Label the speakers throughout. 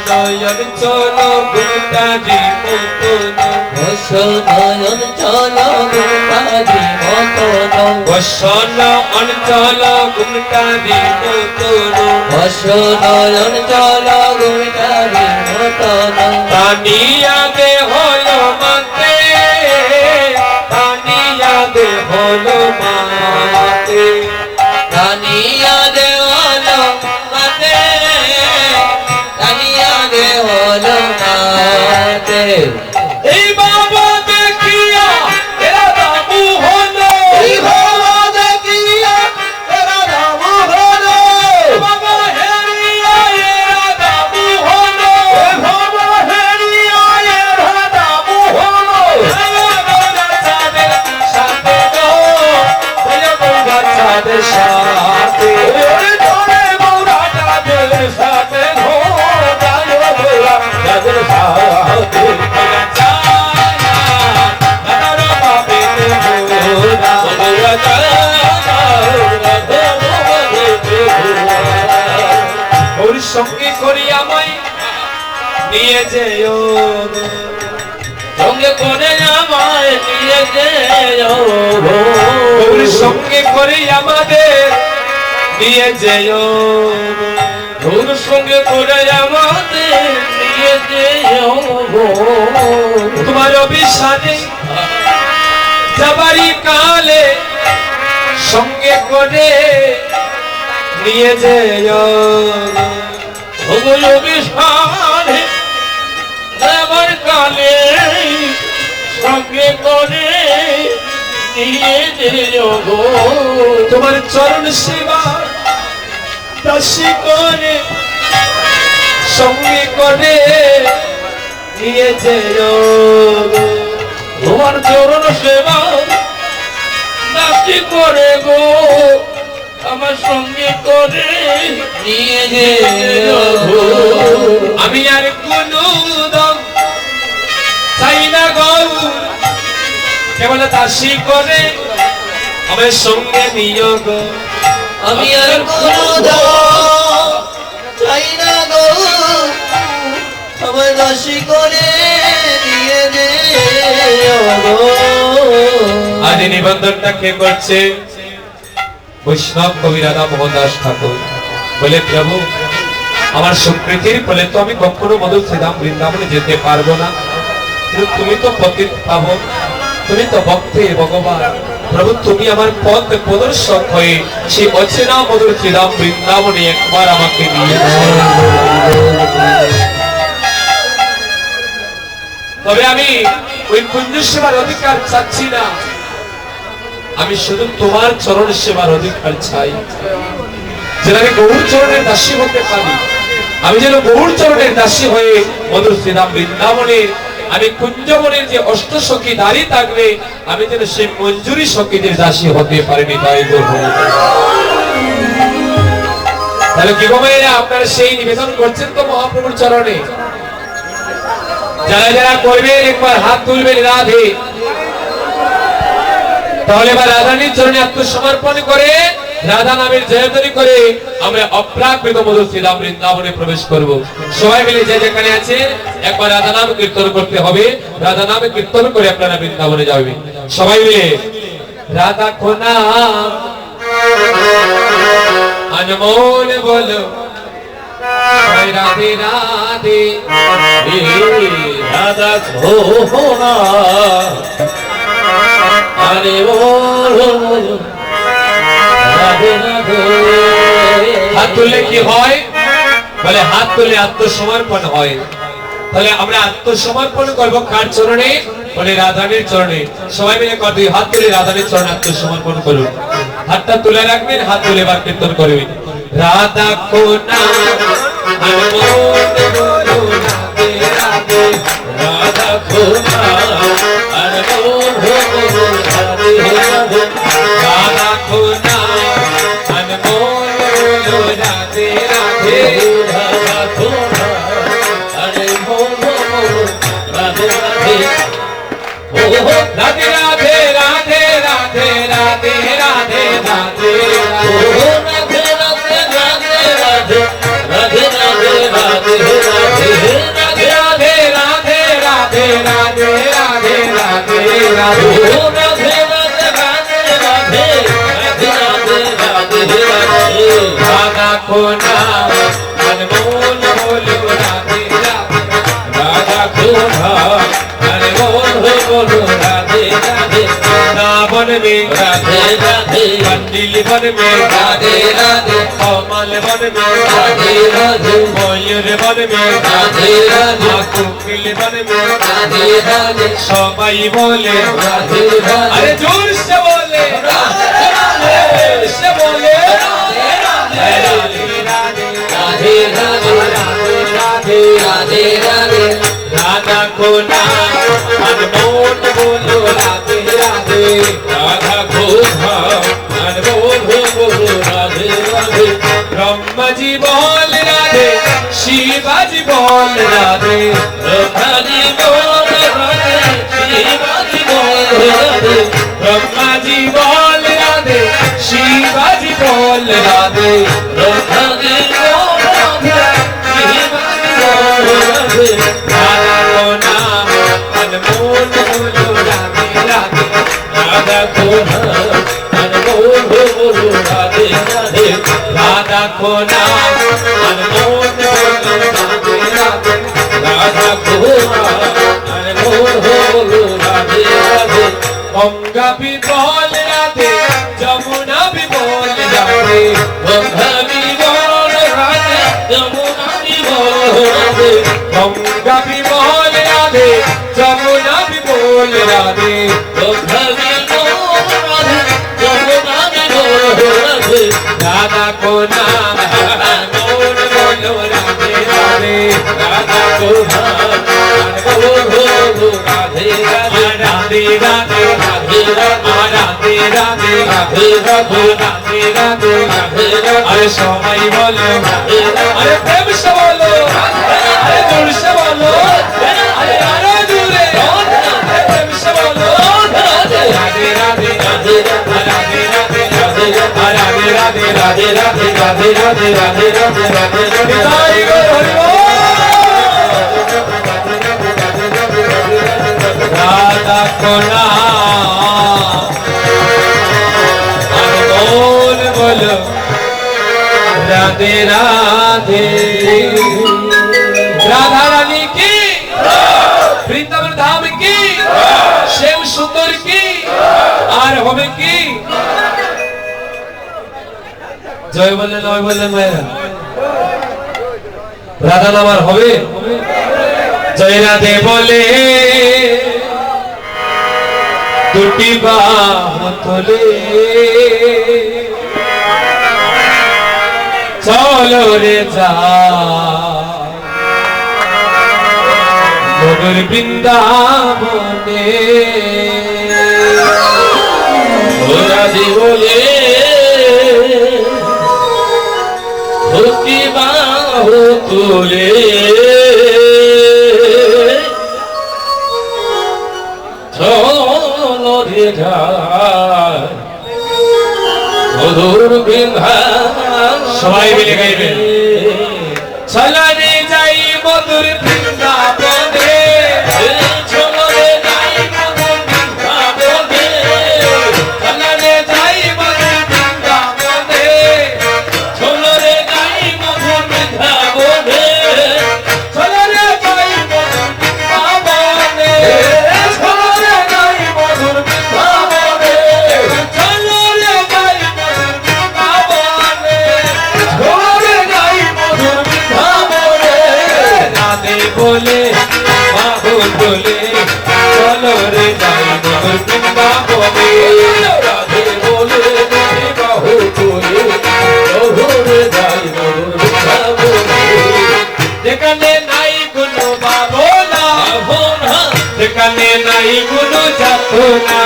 Speaker 1: নয়ন চলো গুরুটারি মতন
Speaker 2: বস নয়ন চলো গুরুটারি মতন
Speaker 1: বস নয়ন চলো গুরুটারি মতন
Speaker 2: বস নয়ন চলো গুরুটারি মতন
Speaker 1: তানিয়া দে হলো মাতে তানিয়া দে হলো মাতে
Speaker 2: তানিয়া দে হলো মাতে তানিয়া দে হলো মাতে
Speaker 1: এই বাবা দেখিয়া এরা দামু হলো
Speaker 2: এই বাবা দেখিয়া এরা দামু হলো
Speaker 1: বাবা হেরিয়া এরা দামু হলো
Speaker 2: বাবা হেরিয়া এরা দামু হলো
Speaker 1: চাঁদের সাথে গো বলে গৌরা চাঁদের সাথে
Speaker 2: ধরে গৌরা চাঁদের সাথে ধো গায় গৌরা চাঁদের সাথে
Speaker 1: ওর সঙ্গে করি আমায় নিয়ে যেও
Speaker 2: সঙ্গে করে আমায় নিয়ে যেও
Speaker 1: ওর সঙ্গে করে আমাদের নিয়ে যেও
Speaker 2: ওর সঙ্গে করে আমাদের নিয়ে যেও
Speaker 1: তোমার অভিশানে যাবারি কালে সঙ্গে করে নিয়ে যেও
Speaker 2: ওগুলো অভিশানে যাবার কালে সঙ্গে করে নিয়ে যেও
Speaker 1: তোমার চরণ সেবা দাসী করে সঙ্গে করে নিয়ে যেও
Speaker 2: তোমার চরণ সেবা দাসী করে গো আমার সঙ্গে করে নিয়ে যেও
Speaker 1: আমি আর কোনো দম চাই না গো কেবল দাসী করে আমার সঙ্গে নিয়ে গো
Speaker 2: আমি আর কোনো দাম চাই না গো আমার দাসী করে নিয়ে যেও
Speaker 1: আজ এই নিবন্ধনটা কে করছে বৈষ্ণব কবি রাধা মোহন দাস ঠাকুর বলে প্রভু আমার সুকৃতির ফলে তো আমি কখনো মধুর শ্রীধাম বৃন্দাবনে যেতে পারবো না কিন্তু তুমি তো পতিত পাবন তুমি তো ভক্তে ভগবান প্রভু তুমি আমার পথ প্রদর্শক হয়ে সেই অচেনা মধুর শ্রীধাম বৃন্দাবনে একবার আমাকে নিয়ে তবে আমি ওই কুঞ্জ সেবার অধিকার চাচ্ছি না আমি শুধু তোমার চরণ সেবার অধিকার চাই যেন আমি গৌর চরণের দাসী হতে পারি আমি যেন গৌর চরণের দাসী হয়ে মধুর শ্রীধাম বৃন্দাবনে আমি কুঞ্জবনের যে অষ্ট সখী দাঁড়িয়ে থাকবে আমি যেন সেই মঞ্জুরি সখীদের দাসী হতে পারিনি তাই তাহলে কি ভাবে আপনারা সেই নিবেদন করছেন তো মহাপ্রভুর চরণে যারা যারা করবেন একবার হাত তুলবেন রাধে তাহলে এবার রাধানীর চরণে আত্মসমর্পণ করে রাধা নামের জয়ধ্বনি করে আমরা অপ্রাকৃত মধুর শ্রীধাম বৃন্দাবনে প্রবেশ করব সবাই মিলে যে যেখানে আছে একবার রাধা নাম কীর্তন করতে হবে রাধা নামে কীর্তন করে আপনারা বৃন্দাবনে যাবেন সবাই মিলে রাধা কো নাম अनमोल बोलो राधे राधे
Speaker 2: राधा खोना अरे बोलो राधे राधे
Speaker 1: हाथ तुलले की হয় বলে হাত তুলে আত্মসমর্পণ হয় তাহলে আমরা আত্মসমর্পণ করব কার চরণে বলে রাধার চরণে সবাই মিলে দুই হাত তুলে রাধার চরণে আত্মসমর্পণ করুন হাতটা তুলে রাখবেন হাত তুলে বার কীর্তন করবেন রাধা কো নাম अनमोल बोलो राधे राधे
Speaker 2: राधा खोना अनमोल बोलो राधे राधे
Speaker 1: राधा को नाम अनमोल बोलो राधे राधे
Speaker 2: राधा खोना अनमोल बोलो राधे राधे ओ
Speaker 1: राधे राधे राधे राधे राधे राधे राधे
Speaker 2: राधे राधे राधे राधे राधे राधे
Speaker 1: কোনা মন মন বলো রাধে রাধে রাধা কোনা মন মন বলো রাধে রাধে रावण में
Speaker 2: राधे राधे
Speaker 1: कंडिल वन में
Speaker 2: राधे राधे
Speaker 1: कमल वन में
Speaker 2: राधे राधे
Speaker 1: मयूर वन में
Speaker 2: राधे राधे
Speaker 1: कुकिल वन में
Speaker 2: राधे राधे
Speaker 1: सबाई बोले
Speaker 2: राधे राधे
Speaker 1: अरे जोर से बोले जोर से बोले
Speaker 2: राधे राधे
Speaker 1: राधे राधे राधे
Speaker 2: राधे राधे
Speaker 1: राधा को नाम अनमोल बोलो राधे राधे राधा को नाम अनमोल बोलो राधे राधे ब्रह्मा जी बोल राधे शिवा जी बोल राधे ब्रह्मा जी बोल राधे शिवा जी बोल राधे ब्रह्मा जी बोल राधे शिवा जी बोल राधे ब्रह्मा जी बोल राधे शिवा जी बोल राधे राधा को नाम अनमोल बोलो राधे राधे राधा को नाम अनमोल बोलो राधे राधे राधा को नाम अनमोल बोलो राधे राधे राधा को नाम अनमोल बोलो राधे राधे गंगा भी बोल राधे जमुना भी बोल राधे गंगा भी बोल राधे जमुना भी बोल राधे गंगा भी बोल राधे जमुना भी बोल राधे गंगा भी बोल राधे जमुना भी बोल राधे राधा को नाम अनमोल बोलो राधे राधे राधा को नाम अनमोल बोलो राधे राधे राधे राधे राधे राधे राधे राधे राधे राधे राधे राधे अरे सबाई बोलो अरे प्रेम से बोलो अरे जोर से बोलो अरे आरो दूरे अरे प्रेम से बोलो राधे राधे राधे राधे राधे राधे राधे राधे राधे राधे राधे राधे राधे राधे राधे हरि राधा को नाम अनमोल बोलो राधे राधे राधा रानी की वृंदावन धाम की श्याम सुंदर की আর হবে কি জয় বলে নয় বলে মায়েরা রাধা নাম আর হবে জয় রাধে বলে দুটি বাহ তোলে চলো রে যা মধুর বৃন্দাবনে
Speaker 2: রাধে বলে ভক্তি বাহু তোলে চলো রে যায় মধুর বৃন্দা
Speaker 1: সবাই মিলে গাইবেন চলো রে যাই মধুর বৃন্দাবনে
Speaker 2: চলো রে যাই মধুর বৃন্দাবনে
Speaker 1: চলো রে যাই মধুর বৃন্দাবনে
Speaker 2: চলো রে যাই মধুর বৃন্দাবনে
Speaker 1: চলো রে যাই মধুর বৃন্দাবনে চলো রে যাই মধুর বৃন্দাবনে চলো রে যাই মধুর বৃন্দাবনে চলো রে যাই মধুর বৃন্দাবনে রাধে বলে বাহু তোলে চলো রে যাই মধুর বৃন্দাবনে রাধে বলে বাহু তোলে চলো রে যাই মধুর বৃন্দাবনে যেখানে নাই কোনো বাবনা যেখানে নাই কোনো যাতনা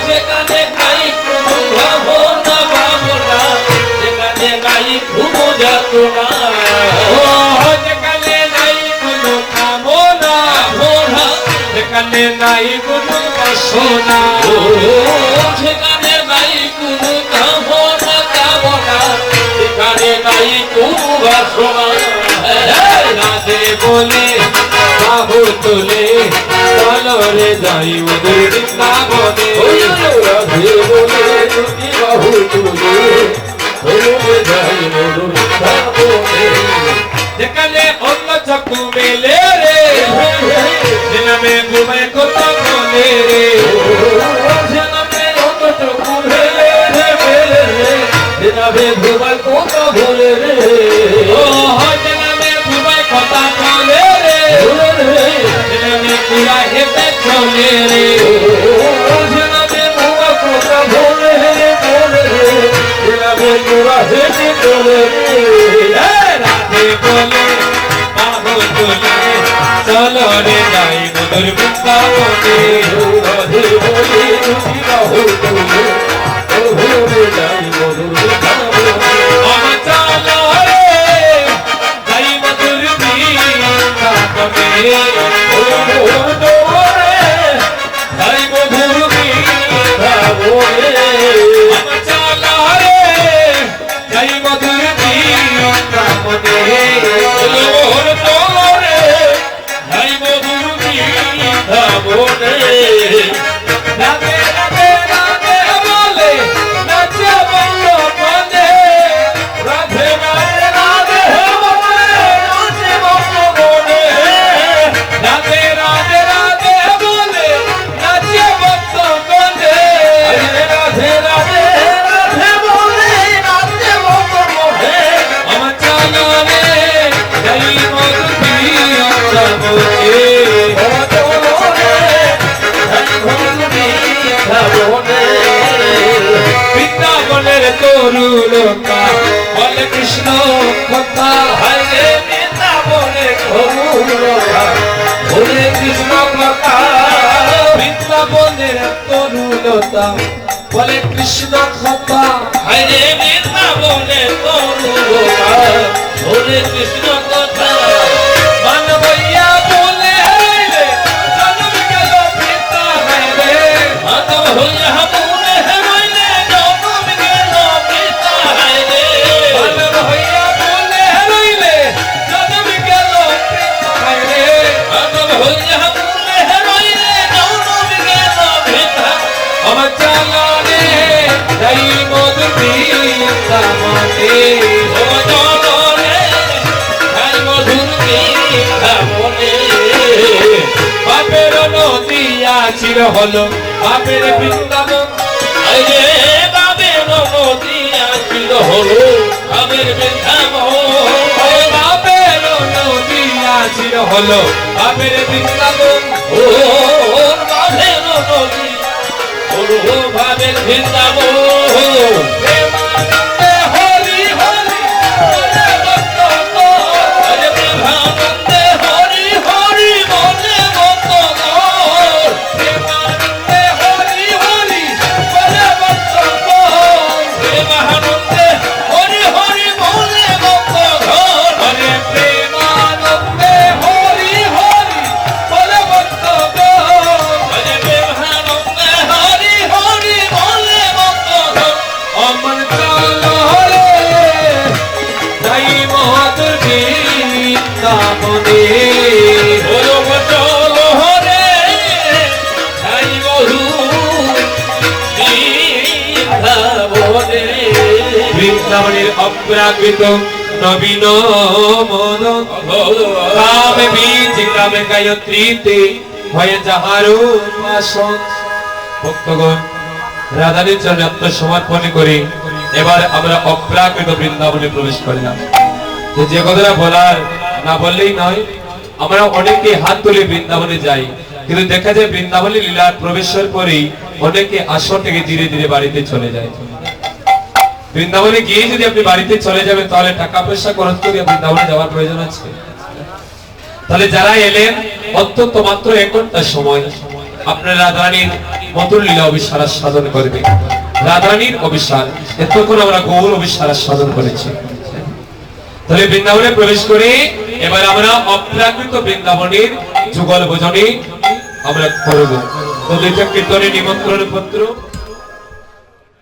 Speaker 2: যেখানে নাই কোনো ভাবনা ভাবনা যেখানে নাই ঘুমো যাত না
Speaker 1: ও যেখানে নাই কোনো কামনা যেখানে নাই কোনো বাসনা
Speaker 2: সেখানে নাই কোনো কামনা কামনা সেখানে নাই কোনো বাসনা
Speaker 1: রাধে বলে বাহু তোলে চলো রে যাই মধুর বৃন্দাবনে
Speaker 2: রাধে বলে বাহু তুলে হলুদ যাই মধুর বৃন্দাবনে
Speaker 1: যেখানে অন্য চক্ষু মেলে রে জেনামে ঘুমায় কত বলে রে
Speaker 2: জনমে অতটুকু মেলে রে মেলে রে জেনামে ঘুমায় কত ভোলে রে
Speaker 1: ও জেনামে ঘুমায় কথা বলে রে জেনামে পুরা হেতে চলে রে
Speaker 2: জেনামে ঘুমায় কত ভোলে রে ভোলে রে জেনামে পুরা হেঁটে চলে রে
Speaker 1: রাধে বলে বাহু তুলে চলো রে যাই মধুর বৃন্দাবনে
Speaker 2: রাধে বলে তুমি বাহু তুলে হলুদ যাই মধুর বৃন্দাবনে
Speaker 1: আমার চলো রে যাই মধুর বৃন্দাবনে
Speaker 2: যাই মধুর বৃন্দাবনে
Speaker 1: আমার চলো রে যাই মধুর বৃন্দাবনে
Speaker 2: যাই মধুর বৃন্দাবনে
Speaker 1: রাধে রাধে রাধে বলে নাচে বন্ধ মনে
Speaker 2: রাধে রাধে রাধে বলে নাচে বন্ধনে
Speaker 1: রাধে রাধে রাধে বলে নাচে বন্ধ মনে
Speaker 2: রাধে রাধে রাধে বলে নাচে বন্ধনে
Speaker 1: আমার চলো রে যাই মধুর বৃন্দাবনে বৃন্দাবনের তরুলতা বলে কৃষ্ণ কথা
Speaker 2: হরে বৃন্দাবনে হরে কৃষ্ণ কথা
Speaker 1: বৃন্দাবনের তরুলতা বলে কৃষ্ণ কথা
Speaker 2: হরে বৃন্দাবনে হরে কৃষ্ণ কথা
Speaker 1: মানবইয়া বলে হারাইলে জন্ম গেল পিতা হাইলে
Speaker 2: মাধব হইয়া মনে হেরইলে জনম গেল পিতা হাইরে
Speaker 1: মানবইয়া বলে হারাইলে জন্ম গেল পিতা হাইলে
Speaker 2: মাধব হইয়া মনে হেরইলে জনম গেল পিতা
Speaker 1: আমার চালানে যাই মধুর বৃন্দাবনে
Speaker 2: ও জননে হাই মধুর বৃন্দাবনে
Speaker 1: বাপের নদী চির হলো বাপের বৃন্দাবন
Speaker 2: আরে বাবে নদী আসিল হলো আবের বৃন্দাবন
Speaker 1: বাপের নদী চির হলো বাপের বৃন্দাবন
Speaker 2: ওর বাবের নদী ওর বাবের বৃন্দাবন
Speaker 1: প্রেমানন্দে হরি হরি বলে ভক্ত
Speaker 2: আরে প্রেমানন্দে হরি হরি বলে ভক্ত
Speaker 1: প্রেমানন্দে হরি হরি বলে ভক্ত
Speaker 2: প্রেমানন্দে হরি হরি বলে ভক্ত
Speaker 1: হরে প্রেমানন্দে হরি হরি বলে ভক্ত
Speaker 2: আরে প্রেমানন্দে হরি হরি বলে ভক্ত
Speaker 1: অমন চলো রে যাই মধুর বৃন্দাবনে
Speaker 2: বলো চলো হরে যাই মধু বৃন্দাবনে
Speaker 1: বৃন্দাবনের অপ্রাকৃত নবীন মন কামে বীজ কামে গায়ত্রীতে ভয়ে যাহারো বাসন ভক্তগণ রাধাদের চরণে আত্মসমর্পণ করে এবার আমরা অপ্রাকৃত বৃন্দাবনে প্রবেশ করলাম। যে কথাটা বলার না বললেই নয়, আমরা অনেকে হাত তুলে বৃন্দাবনে যাই, কিন্তু দেখা যায় বৃন্দাবনে লীলার প্রবেশের পরেই অনেকে আসর থেকে ধীরে ধীরে বাড়িতে চলে যায়। বৃন্দাবনে গিয়ে যদি আপনি বাড়িতে চলে যাবেন তাহলে টাকা পয়সা খরচ করে বৃন্দাবনে যাওয়ার প্রয়োজন আছে? তাহলে যারা এলেন অত্যন্ত মাত্র 1 ঘন্টা সময় আপনার রাধারানীর মধুর লীলা অভিসার সাধন করবে। রাধারানীর অভিসার এতক্ষণ আমরা গৌর অভিসার সাধন করেছি। তাহলে বৃন্দাবনে প্রবেশ করে এবার আমরা অপ্রাকৃত বৃন্দাবনের যুগল ভোজনে আমরা করব। তো দুইটা কীর্তনের নিমন্ত্রণ পত্র